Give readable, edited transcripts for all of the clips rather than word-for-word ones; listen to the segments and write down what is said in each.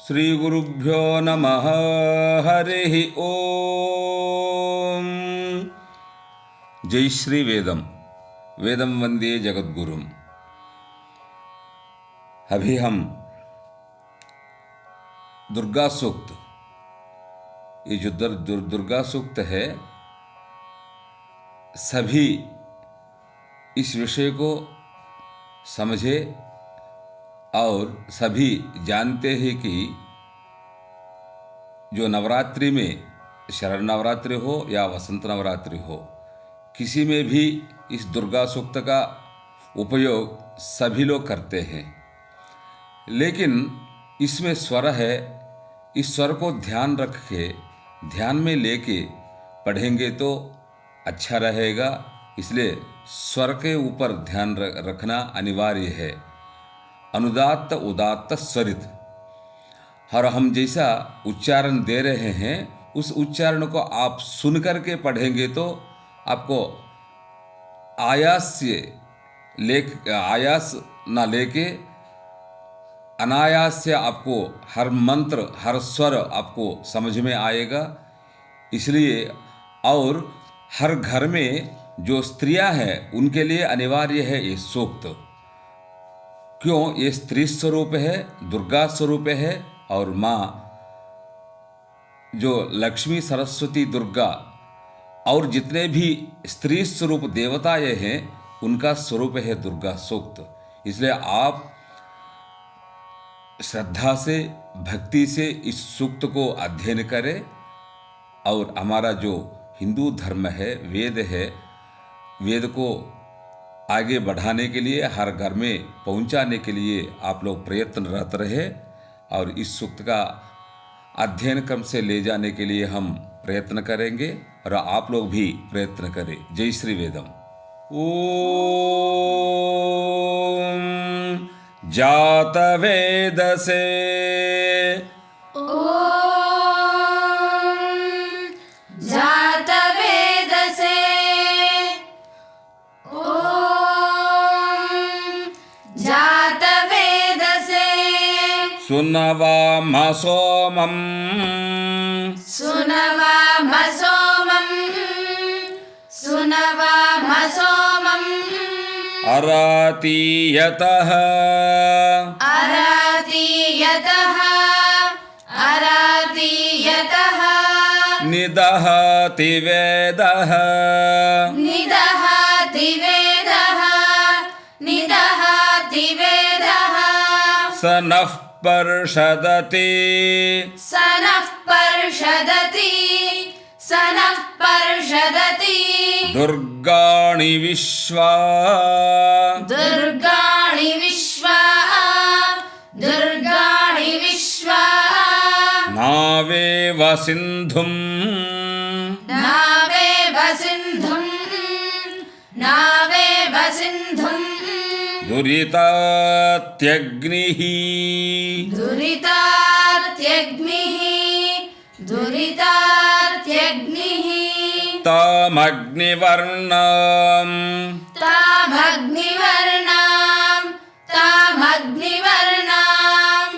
श्री गुरुभ्यो नमः। हरि ओम। जय श्री वेदम। वेदम वंदे जगद्गुरुम। अभी हम दुर्गा सूक्त, ये जो दुर्गा सूक्त है, सभी इस विषय को समझे और सभी जानते हैं कि जो नवरात्रि में, शरद नवरात्रि हो या वसंत नवरात्रि हो, किसी में भी इस दुर्गा सूक्त का उपयोग सभी लोग करते हैं। लेकिन इसमें स्वर है, इस स्वर को ध्यान रख के, ध्यान में लेके पढ़ेंगे तो अच्छा रहेगा। इसलिए स्वर के ऊपर ध्यान रखना अनिवार्य है। अनुदात्त उदात्त स्वरित, और हम जैसा उच्चारण दे रहे हैं उस उच्चारण को आप सुन करके पढ़ेंगे तो आपको आयास ना लेके अनायास से आपको हर मंत्र, हर स्वर आपको समझ में आएगा। इसलिए और हर घर में जो स्त्रियां हैं उनके लिए अनिवार्य है ये सूक्त। क्यों? ये स्त्री स्वरूप है, दुर्गा स्वरूप है, और माँ जो लक्ष्मी, सरस्वती, दुर्गा और जितने भी स्त्री स्वरूप देवताएं हैं उनका स्वरूप है दुर्गा सूक्त। इसलिए आप श्रद्धा से, भक्ति से इस सूक्त को अध्ययन करें। और हमारा जो हिंदू धर्म है, वेद है, वेद को आगे बढ़ाने के लिए, हर घर में पहुंचाने के लिए आप लोग प्रयत्नरत रहे और इस सूक्त का अध्ययन क्रम से ले जाने के लिए हम प्रयत्न करेंगे और आप लोग भी प्रयत्न करें। जय श्री वेदम। ओम जात वेदसे सुनवाम सोमं अरातीयतः निदहति वेदः स नः पर्षदति दुर्गाणि विश्वा नावेव सिन्धुं दुरितात्यग्निः तामग्निवर्णाम्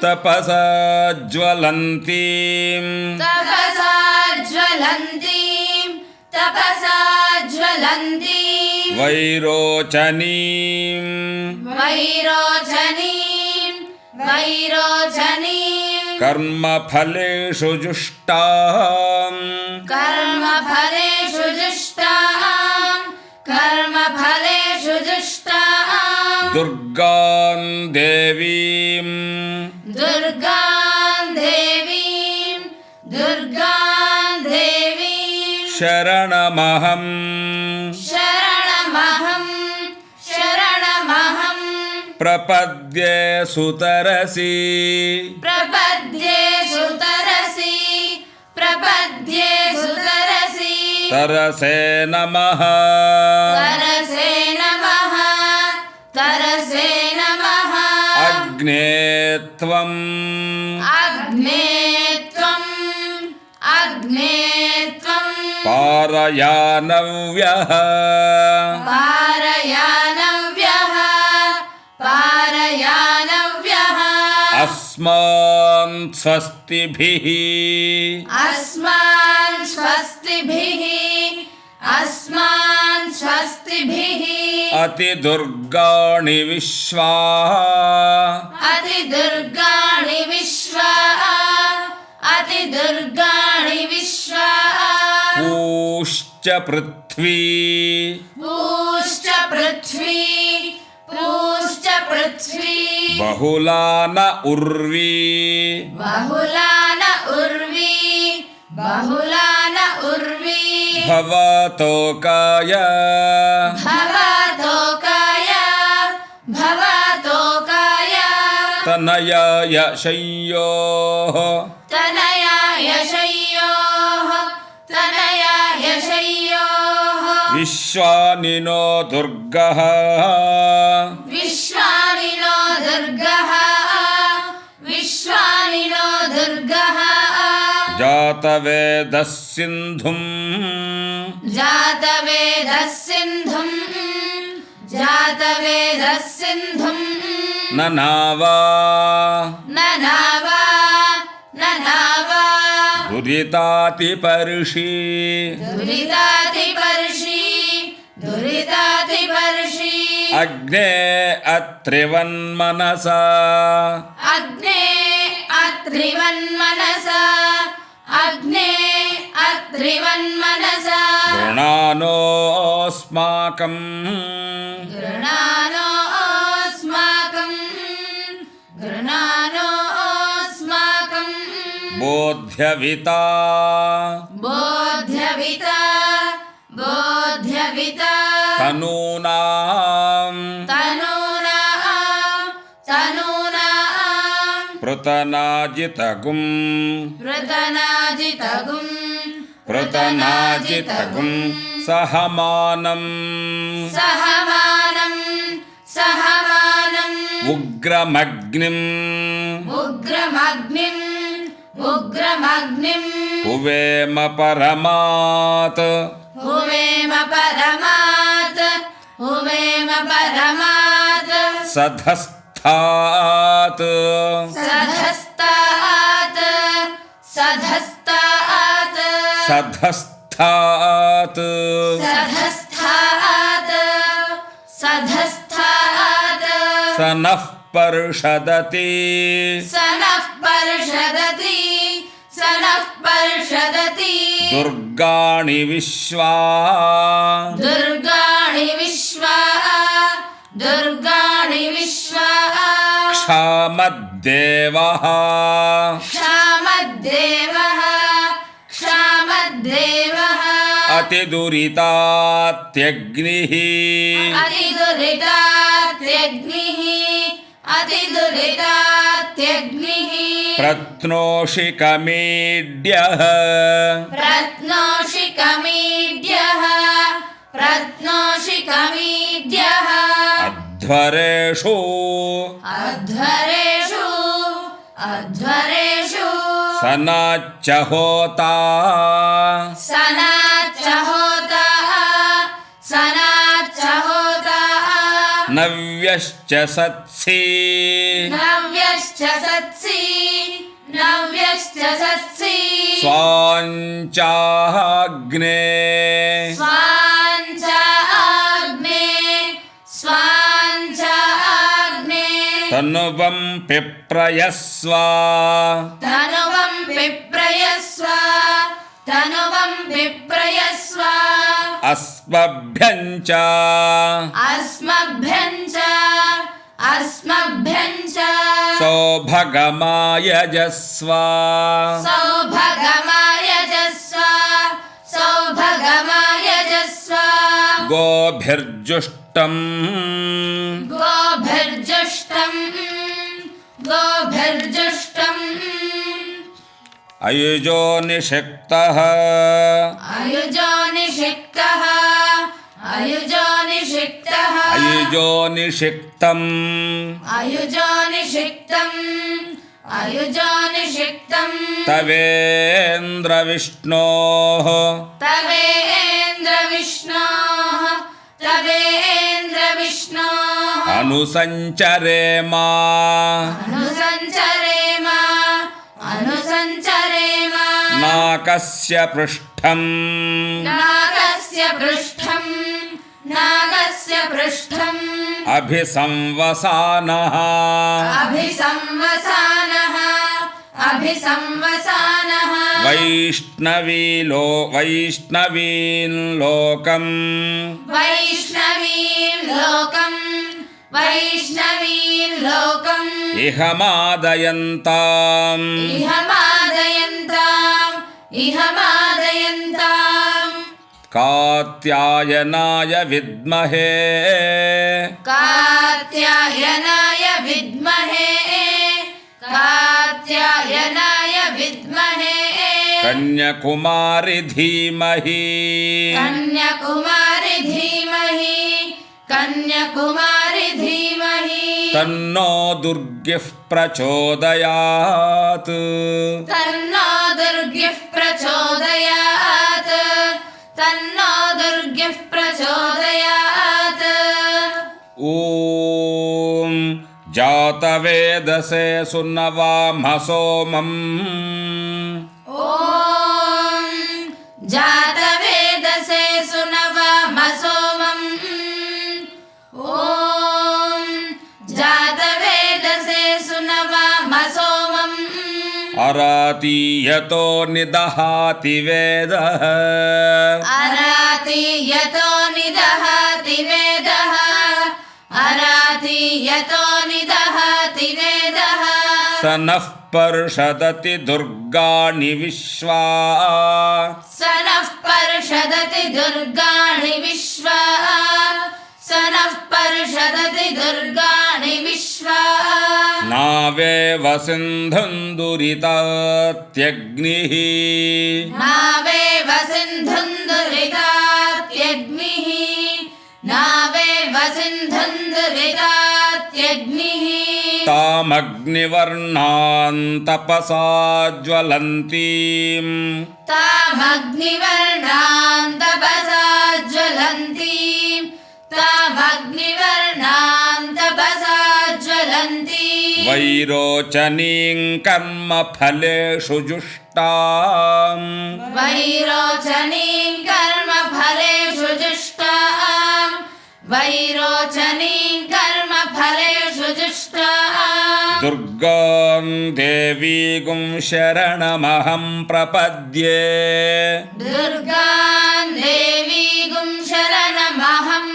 तपसा ज्वलन्तीं वैरोचनीं कर्मफलेषु जुष्टां दुर्गां देवीं शरणमहं प्रपद्ये सुतरसि तरसे नमः अग्ने त्वं पारयानव्यः अस्मान् स्वस्तिभिः अस्मान् स्वस्तिभिः अस्मान् स्वस्तिभिः अतिदुर्गाणि विश्वा अतिदुर्गाणि विश्वा अतिदुर्गाणि विश्वा पूश्च पृथ्वी पूश्च पृथ्वी पूश्च पृथ्वी बहुलान उर्वी बहुलान उर्वी बहुलान उर्वी भवतोकाय भवतोकाय भवतोकाय तनयाय शय्योः तनयाय शय्योः तनयाय शय्योः विश्वानिनो दुर्गः विश्वानिनो दुर्गः विश्वानिनो दुर्गः जातवेदः सिन्धुम् जातवेदः सिन्धुम् जातवेदः सिन्धुम् ननावा ननावा ननावा दुरितातिपर्षि दुरितातिपर्षि दुरितातिपर्षि अग्ने अत्रिवन्मनसा अग्ने अत्रिवन्मनसा अग्ने अत्रिवन्मनसा गृणानोऽस्माकं गृणानोऽस्माकं गृणानोऽस्माकं बोध्यविता बोध्यविता बोध्यविता तनूनां तनूनां तनूनां पृतनाजितगुं पृतनाजितगुं सहमानं सहमानं सहमानं उग्रमग्निम् उग्रमग्निं उग्रमग्निं हुवेम परमात् हुवेम परमात् हुवेम परमात् सधस्थात् सधस्तात् सधस्तात् सधस्थात् सधस्तात् सधस्तात् स नः पर्षदति स नः पर्षदति स नः पर्षदति दुर्गाणि विश्वा दुर्गाणि विश्वा दुर्गाणि विश्वा क्षामद्देवः क्षामद्देवः क्षामद्देवः अतिदुरितात्यग्निः अतिदुरितात्यग्निः अतिदुरितात्यग्निः प्रत्नोषिकमीड्यः प्रत्नोषिकमीड्यः प्रत्नोषिकमीड्यः अध्वरेषु अध्वरेषु अध्वरेषु सनाच्च होता सनाच्च होता सनाच्च होता नव्यश्च सत्सि नव्यश्च सत्सि नव्यश्च सत्सि स्वाञ्चाग्ने स्वाञ्च आग्ने स्वाञ्च आग्ने तनुवं पिप्रयस्व तनुवं पिप्रयस्व तनुवं पिप्रयस्व अस्मभ्यं च अस्मभ्यं च अस्मभ्यं च सौभगमायजस्व सौभगमायजस्व सौभगमायजस्व गोभिर्जुष्टम् गोभिर्जुष्टं गोभिर्जुष्टम् अयुजो निषिक्तः अयुजो निषिक्तः अयुजो निषिक्तः अयुजो निषिक्तम् अयुजो निषिक्तम् अयुजो निषिक्तम् तवेन्द्रविष्णोः तवेन्द्रविष्णोः तवेन्द्रविष्णोः अनुसञ्चरेम अनुसञ्चरेम नागस्य पृष्ठम् नागस्य पृष्ठम् नागस्य पृष्ठम् अभिसंवसानः अभिसंवसानः अभिसंवसानः वैष्णवीन् लोकम् वैष्णवीं लोकम् इहमादयन्ताम् इहमादयन्ताम् कात्यायनाय विद्महे कात्यायनाय विद्महे कन्याकुमारी धीमहि कन्याकुमारी धीमहि तन्नो दुर्गिः प्रचोदयात् तन्नो दुर्गिः प्रचोदयात् ॐ जातवेदसे सुनवामः सोमम् ॐ जातवेदसे सुनवामः सोमम् ॐ जातवेदसे सुनवामः सोमम् अरातीयतो निदहाति वेदः अरातीयतो निदहाति वेदः स नः पर्षदति दुर्गाणि विश्वा स नः पर्षदति दुर्गाणि विश्वा नावेव सिन्धुं दुरितात्यग्निः नावेव सिन्धुं दुरितात्यग्निः तामग्निवर्णां तपसा ज्वलन्तीम् तामग्निवर्णां तपसा ज्वलन्तीम् वैरोचनीं कर्मफलेषु जुष्टाम् वैरोचनीं कर्मफलेषु जुष्टाम् दुर्गां देवीगुं शरणमहं प्रपद्ये दुर्गां देवीगुं शरणमहं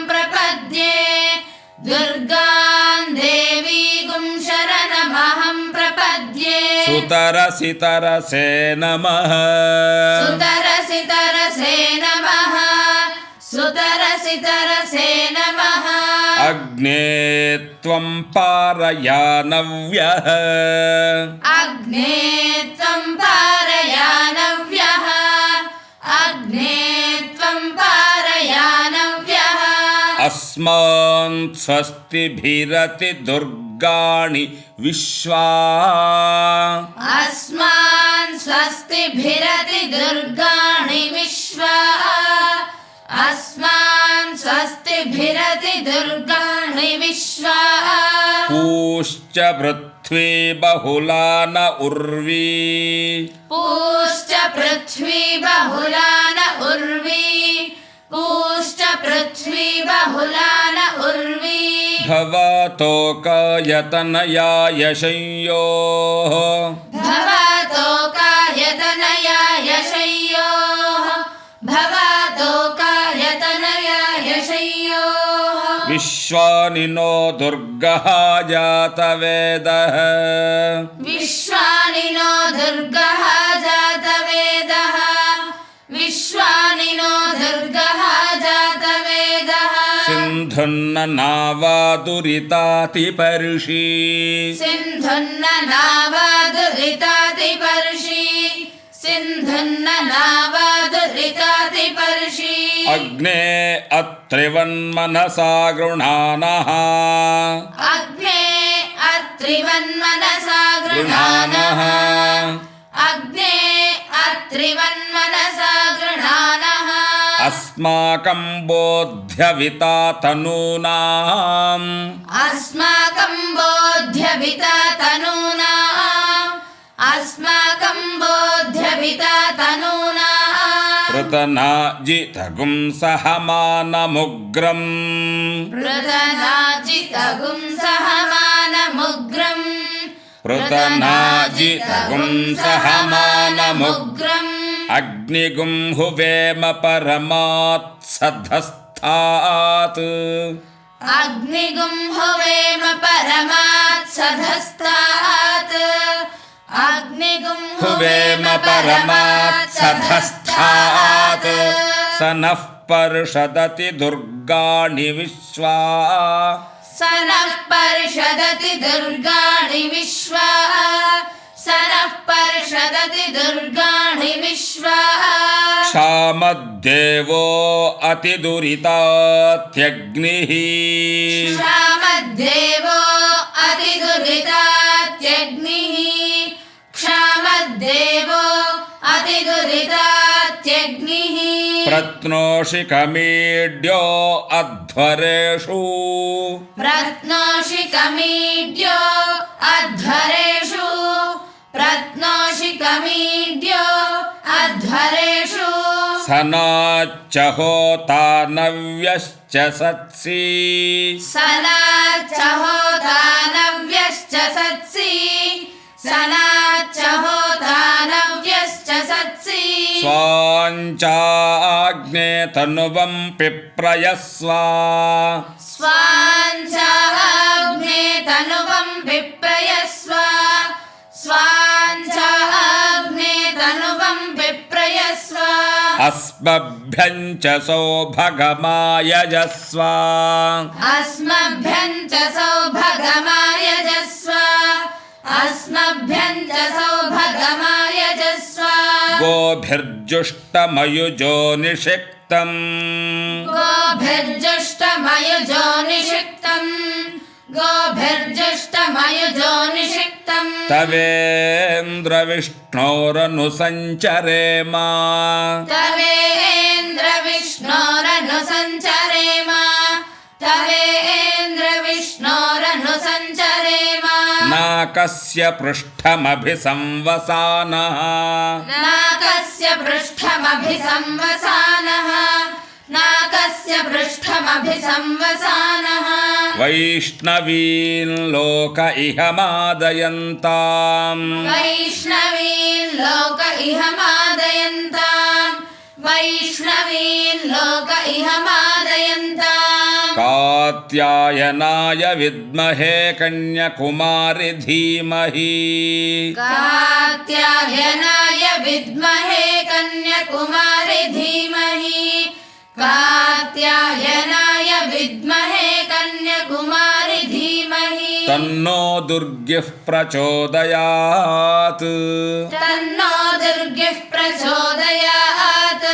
प्रपद्ये सुतरसितरसे नमः सुतरसितरसे नमः अग्ने त्वं पारयानव्यः अग्ने त्वं पारयानव्यः अस्मान् स्वस्तिभिरति दुर्गाणि विश्वा अस्मान् स्वस्तिभिरति दुर्गाणि विश्वा पूश्च पृथ्वी बहुला न उर्वी पूश्च पृथ्वी बहुला न उर्वी भवतोकायतनया यशयोः विश्वानि नो दुर्गः जातवेदः विश्वानि नो दुर्गः जातवेदः सिन्धुन्न नावादुरितातिपर्षि सिन्धुन्न नावादुरितातिपर्षि अग्ने अत्रिवन्मनसा गृणानः अग्ने अत्रिवन्मनसा गृणानः अस्माकं बोध्यविता तनूनाम् अस्माकं बोध्यभिता तनूना पृतनाजितगुं सहमानमुग्रम् पृतनाजितगुं सहमानमुग्रम् पृतनाजितगुं सहमानमुग्रम् अग्निगुं हुवेम परमात्सधस्तात् अग्निगुं हुवेम परमात्सधस्तात् अग्निगुं हुवेम परमात्सधस्तात् स नः पर्षदति दुर्गाणि विश्वा स नः पर्षदति दुर्गाणि विश्वा स नः पर्षदति दुर्गाणि विश्वा क्षामद्देवो अतिदुरितात्यग्निः क्षामद्देवो अतिदुरितात्यग्निः क्षामद्देवो अतिदुरितात्यग्निः प्रत्नोषि कमीड्यो अध्वरेषु प्रत्नोषि कमीड्यो अध्वरेषु प्रत्नोषि कमीड्यो अध्वरेषु सनाच्च होतानव्यश्च सत्सि सनाच्च होतानव्यश्च सत्सि सनाच्च होतानव्यश्च सत्सि स्वाञ्चाग्ने तनुवं पिप्रयस्वा स्वाञ्चाग्ने तनुवं विप्रयस्व स्वाञ्चाग्ने तनुवं विप्रयस्व अस्मभ्यं च सौभगमायजस्व अस्मभ्यं च सौभगमायजस्व अस्मभ्यं च सौभगमायजस्व गोभिर्जुष्टमयुजो निषिक्तम् गोभिर्जुष्टमयुजो निषिक्तम् गोभिर्जुष्टमयुजो निषिक्तम् तवेन्द्रविष्णोरनुसञ्चरेम तवेन्द्रविष्णोरनुसञ्चरेम तवेन्द्रविष्णोरनुसञ्चरेम नाकस्य पृष्ठमभिसंवसानः नाकस्य पृष्ठमभिसंवसानः नाकस्य पृष्ठमभिसंवसानः वैष्णवीन् लोक इह मादयन्ताम् वैष्णवीन् लोक इह मादयन्ताम् वैष्णवीन् लोक इह मादयन्ताम् कात्यायनाय विद्महे कन्याकुमारि धीमहि कात्यायनाय विद्महे कन्याकुमारि धीमहि कात्यायनाय विद्महे कन्याकुमारि धीमहि तन्नो दुर्गिः प्रचोदयात् तन्नो दुर्गिः प्रचोदयात्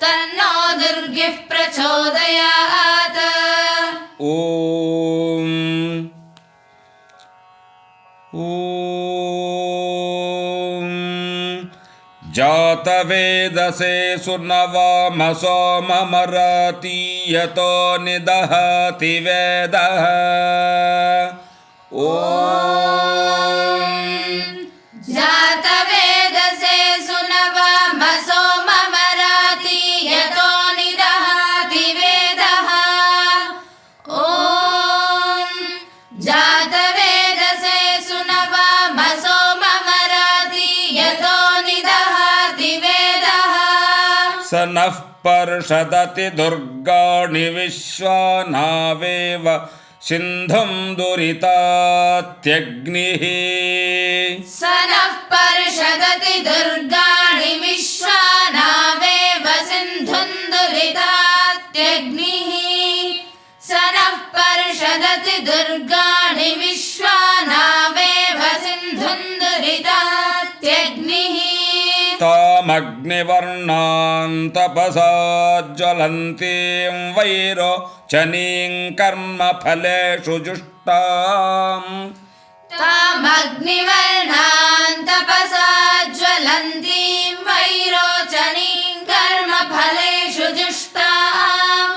तन्नो दुर्गिः प्रचोदयात् ॐ जातवेदसे सुनवामसो ममरति यतो निदहति वेदः ॐ जातवेदसे सुनवामसो ममराति यतो निदहति वेदः ॐ जातवेदसे सुनवामसो ममराति यतो निदहति वेदः स नः पर्षदति दुर्गाणि विश्वानावेव सिन्धुं दुरितात्यग्निः स नः पर्षदति दुर्गाणि विश्वानावेव सिन्धुं दुरितात्यग्निः स नः पर्षदति दुर्गाणि विश्वानावेव सिन्धुं दुरितात्यग्निः तामग्निवर्णां तपसा ज्वलन्तीं वैरोचनीं कर्मफलेषु जुष्टाम् तामग्निवर्णां तपसा ज्वलन्तीं वैरोचनीं कर्मफलेषु जुष्टाम्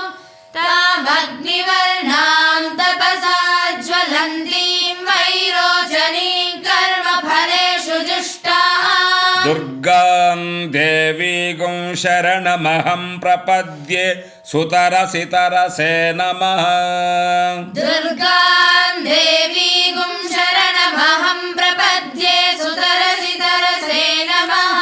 तामग्निवर्णां तपसा ज्वलन्तीं वैरोचनीं कर्मफलेषु जुष्टाम् दुर्गां देवीं शरणमहं प्रपद्ये सुतरसितरसे नमः दुर्गां देवीं शरणमहं प्रपद्ये सुतरसितरसे नमः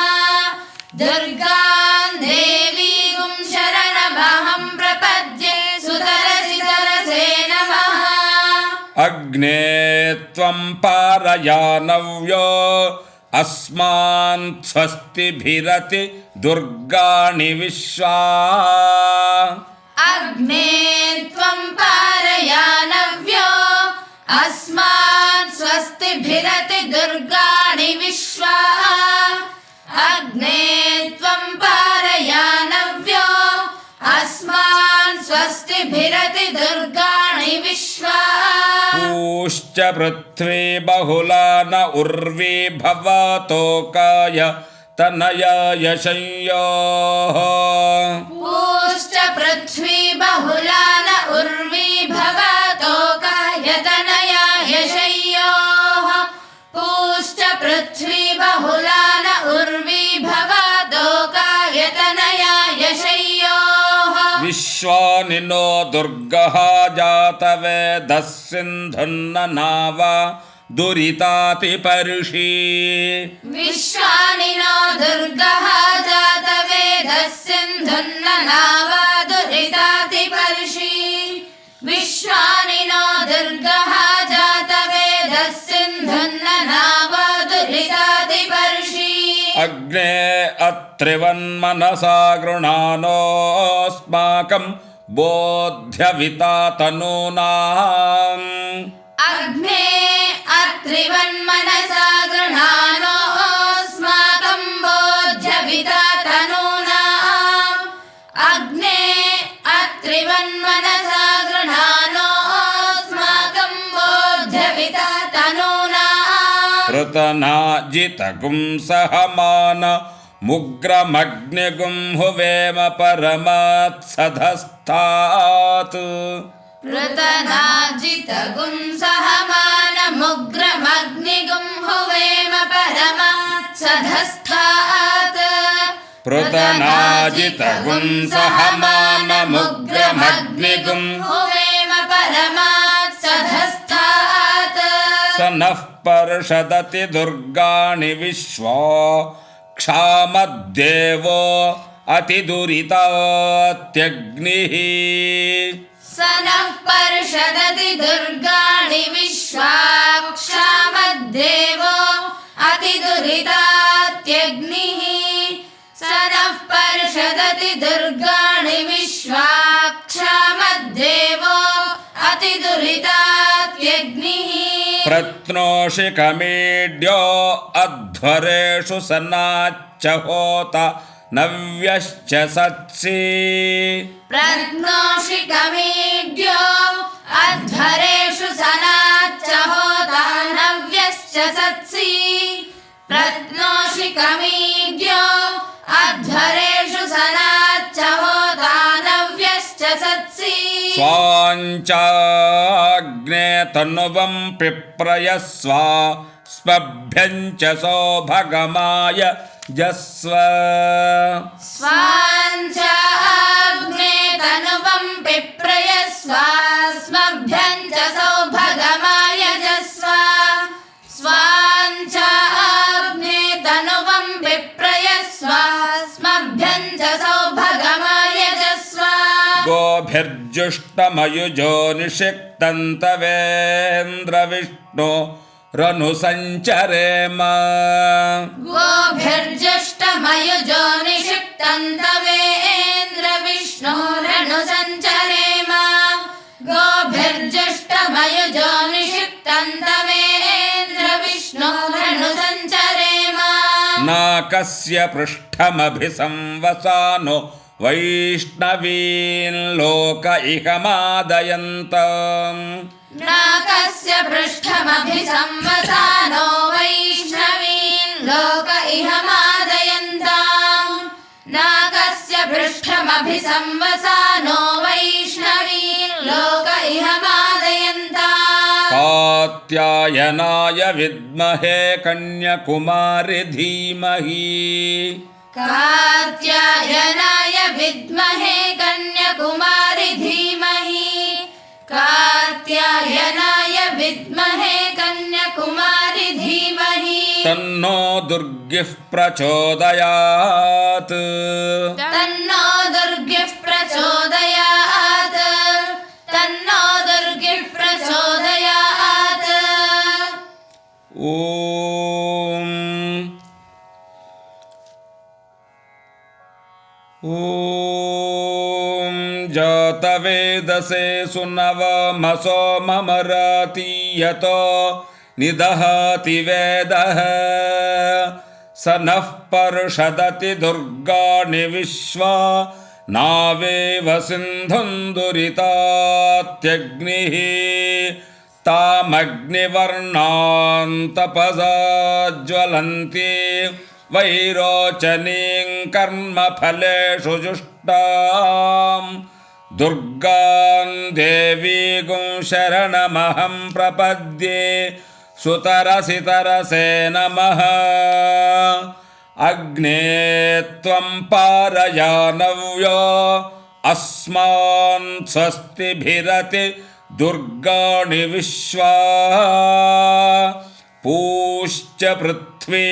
दुर्गां देवीं शरणमहं प्रपद्ये सुतरसितरसे नमः अग्ने त्वं पारयानव्यो अस्मान् स्वस्तिभिरति दुर्गाणि विश्वा अग्ने त्वं पारयानव्यो अस्मान् स्वस्तिभिरति दुर्गाणि विश्वा अग्ने त्वं पारयानव्यो अस्मान् स्वस्तिभिरति दुर्गाणि विश्वा पूश्च पृथ्वी बहुला न उर्वी भवतोकाय तनयाय संयोः पूश्च पृथ्वी बहुला न उर्वी भवतोकायतनयाय शय्योः पूश्च पृथ्वी बहुला न उर्वी भवतोकायतनयाय शय्योः विश्वानि नो दुर्गः जातवेदः सिन्धुन्ननाव दुरितातिपर्षि विश्वानि नो दुर्गः जातवेदः सिन्धुन्ननाव दुरितातिपर्षि विश्वानि नो दुर्गः जातवेदः सिन्धुन्ननाव दुरितातिपर्षि अग्ने अत्रिवन्मनसा गृणानोऽस्माकं बोध्यविता तनूनाम् अग्ने अत्रिवन्मनसा गृह्णानोऽस्माकं बोध्यविता तनूनाम् अग्ने अत्रिवन्मनसा गृह्णानोऽस्माकं बोध्यविता तनूनाम् पृतनाजितगुं सहमान मुग्रमग्निगुं हुवेम परमत्सधस्तात् पृतनाजितगुं सहमानमुग्रमग्निगुं हुवेम परमत्सधस्तात् पृतनाजितगुं सहमानमुग्रमग्निगुं हुवेम परमत्सधस्तात् स नः पर्षदति दुर्गाणि विश्वा क्षामद्देवो अतिदुरितात्यग्निः स नः पर्षदति दुर्गाणि विश्वा क्षामद्देवो अतिदुरितात्यग्निः स नः पर्षदति दुर्गाणि विश्वा क्षामद्देवो अतिदुरितात्यग्निः प्रत्नोषि कमेड्यो अध्वरेषु सन्नाच्च होत नव्यश्च सत्सि प्रत्नोषि कमेड्यो अध्वरेषु सनाच्च होता नव्यश्च सत्सि प्रत्नोषि कमेड्यो अध्वरेषु सनाच्च होता नव्यश्च सत्सि स्वाञ्चाग्ने तनुवं पिप्रयस्व स्मभ्यं च सौभगमाय जस्व स्वाञ्चाग्ने तनुवं पिप्रयस्व स्मभ्यं च सौभगमाय जस्व स्वाञ्चाग्ने तनुवं पिप्रयस्व स्मभ्यं च सौभगमाय जस्व गोभिर्जुष्टमयुजो निषिक्तन्तवेन्द्रविष्णो रनुसञ्चरेम गोभिर्जुष्टमयुजो निषिक्तन्तवेन्द्रविष्णोरनुसञ्चरेम गोभिर्जुष्टमयुजो निषिक्तन्तवेन्द्रविष्णोरनुसञ्चरेम नाकस्य पृष्ठमभिसंवसानो वैष्णवीन् लोक इहमादयन्तम् नाकस्य पृष्ठमभिसंवसानो वैष्णवीन् लोक इहमादयन्ताम् नाकस्य पृष्ठमभिसंवसानो वैष्णवीन् लोक इहमादयन्ताम् कात्यायनाय विद्महे कन्याकुमारी धीमहि कात्यायनाय विद्महे कन्याकुमारी धीमहि कात्यायनाय विद्महे कन्याकुमारी धीमहि तन्नो दुर्गिः प्रचोदयात् तन्नो दुर्गिः प्रचोदयात् तन्नो दुर्गिः प्रचोदयात् ॐ जातवेदसे सुनवमसो ममराति यतो निदहति वेदः स नः पर्षदति दुर्गाणि विश्वा नावेव सिन्धुं दुरितात्यग्निः तामग्निवर्णां तपसा ज्वलन्ति वैरोचनीं कर्मफलेषु जुष्टां दुर्गां देवीं शरणमहं प्रपद्ये सुतरसि तरसे नमः अग्ने त्वं पारयानव्यो अस्मान् स्वस्तिभिरति दुर्गाणि विश्वा पूश्च पृथ्वी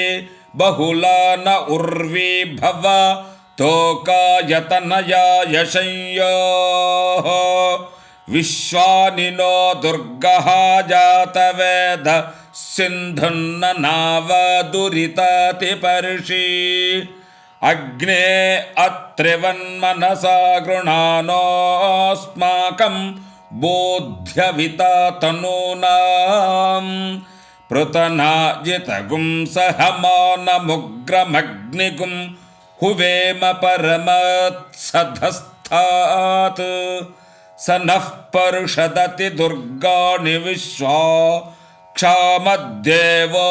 बहुला न उर्वी भव तोकायतनया यशंयोः विश्वानि नो दुर्गः जातवेद सिन्धुन्न नावदुरिताति पर्षि अग्ने अत्रिवन्मनसा गृणानोऽस्माकं बोध्यविता तनूनाम् पृतनाजितगुं सहमानमुग्रमग्निगुं हुवेम परमत्सधस्थात् स नः पर्षदति दुर्गाणि विश्वा क्षामद्देवो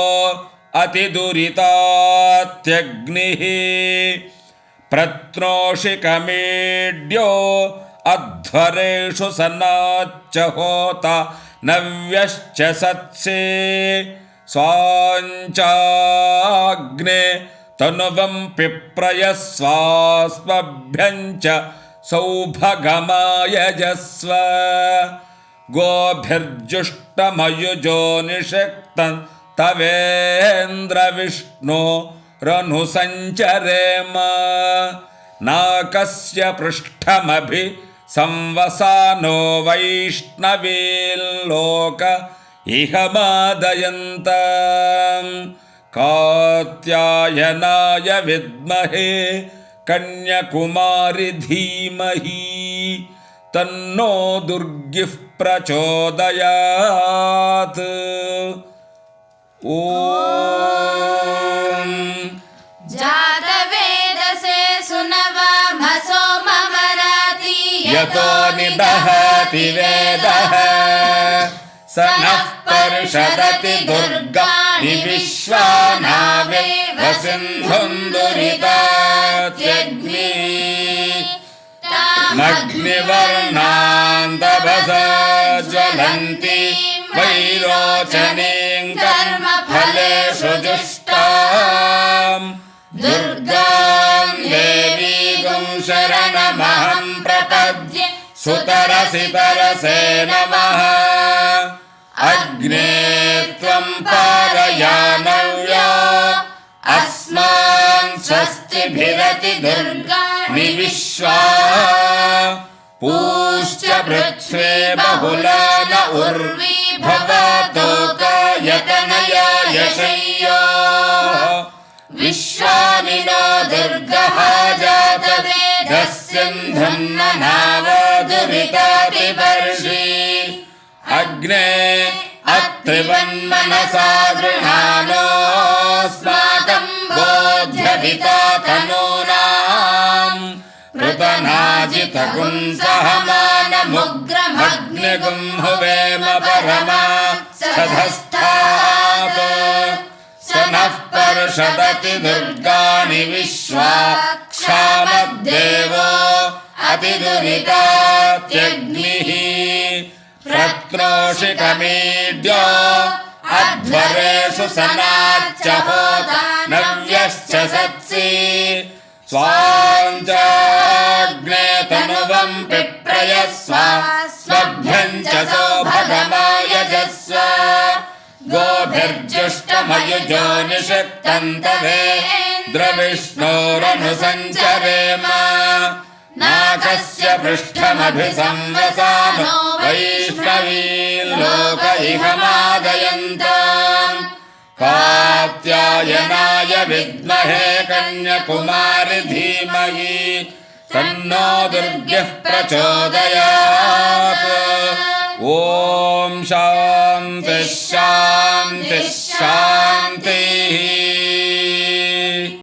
अतिदुरितात्यग्निः प्रत्नोषिकमीड्यो अध्वरेषु सनाच्च होता नव्यश्च सत्से स्वाञ्चाग्ने तनुवं पिप्रयस्वास्मभ्यं च सौभगमायजस्व गोभिर्जुष्टमयुजो निषक्तं तवेन्द्रविष्णो रनुसञ्चरेम नाकस्य पृष्ठमभि संवसानो वैष्णवील्लोक इह मादयन्तं कात्यायनाय विद्महे कन्याकुमारी धीमहि तन्नो दुर्गिः प्रचोदयात् ॐ जातवेदसे सुनवमसो ममराति यतो निदहति वेदः स नः पर्षदति दुर्गाणि विश्वा नावेव सिन्धुं दुरितात्यग्निः तामग्निवर्णां तपसा ज्वलन्ति वैरोचनीं कर्मफलेषु जुष्टां दुर्गां देवीं शरणमहं प्रपद्ये सुतरसि तरसे नमः अग्ने त्वं पारयानव्यो अस्मान् स्वस्तिभिरति दुर्गाणि विश्वा पूश्च पृथ्वी बहुला न उर्वी भवतोकायतनया यशंयोः विश्वानि नो दुर्गः जातवेदः सिन्धुन्न नावदुरिताति पर्षि अग्ने अत्रिवन्मनसा गृहाणोऽस्माकं बोध्यविता तनूनाम् पृतनाजितगुं सहमानमुग्रमग्निगुं हुवेम परमत्सधस्थात् स नः पर्षदति दुर्गाणि विश्वा क्षामद्देवो अतिदुरितात्यग्निः प्रत्रोषिकमीड्यो अध्वरेषु सनाच्च होता नव्यश्च सत्सि स्वाञ्चाग्ने तनुवं पिप्रयस्व स्वभ्यं च सौभगमायजस्व गोभिर्जुष्टमयुजो निषिक्तं तवेन्द्रविष्णोरनुसञ्चरेम नाकस्य पृष्ठमभिसंवसानो वैष्णवीन् लोक इह मादयन्तम् कात्यायनाय विद्महे कन्याकुमारि धीमहि तन्नो दुर्गः प्रचोदयात्। ॐ शान्तिः शान्तिः शान्तिः।